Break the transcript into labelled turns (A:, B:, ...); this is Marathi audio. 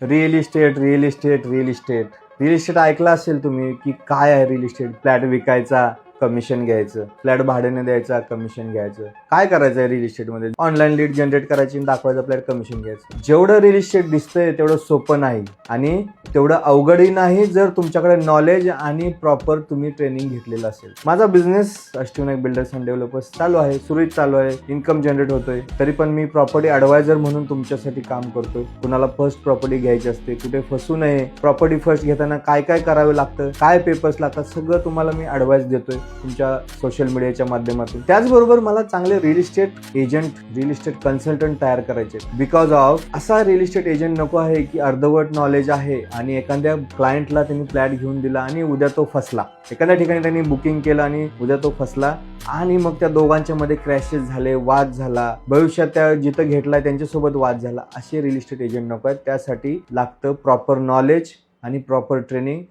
A: Real estate, real estate, real estate. Real estate ऐकलं असेल तुम्ही की काय आहे रिअल इस्टेट. फ्लॅट विकायचा, कमिशन घ्यायचं. फ्लॅट भाड्याने द्यायचा, कमिशन घ्यायचं. काय करायचं आहे रिअल इस्टेटमध्ये? ऑनलाईन लीड जनरेट करायची आणि दाखवायचं, फ्लॅट कमिशन घ्यायचं. जेवढं रिअल इस्टेट दिसतंय तेवढं सोपं नाही आणि तेवढं अवघडही नाही जर तुमच्याकडे नॉलेज आणि प्रॉपर तुम्ही ट्रेनिंग घेतलेलं असेल. माझा business Ashtavinayak builders and developers चालू आहे, सुरळीत चालू आहे, इन्कम जनरेट होतोय. तरी पण मी प्रॉपर्टी ॲडवायझर म्हणून तुमच्यासाठी काम करतोय. कुणाला फर्स्ट प्रॉपर्टी घ्यायची असते, कुठे फसू नये, प्रॉपर्टी फर्स्ट घेताना काय काय करावे लागतं, काय पेपर्स लागतात, सगळं तुम्हाला मी ॲडवाइस देतोय तुमच्या सोशल मीडियाच्या माध्यमातून. त्याचबरोबर मला चांगले real estate agent, real estate consultant तयार करायचे. बिकॉज ऑफ असा रिअल इस्टेट एजंट नको आहे की अर्धवट नॉलेज आहे आणि एखाद्या क्लायंटला त्यांनी फ्लॅट घेऊन दिला आणि उद्या तो फसला. एखाद्या ठिकाणी त्यांनी बुकिंग केलं आणि उद्या तो फसला आणि मग त्या दोघांच्या मध्ये क्रॅशेस झाले, वाद झाला, भविष्यात त्या जिथं घेतलाय त्यांच्यासोबत वाद झाला. असे रिअल इस्टेट एजंट नको आहेत. त्यासाठी लागतं प्रॉपर नॉलेज आणि प्रॉपर ट्रेनिंग.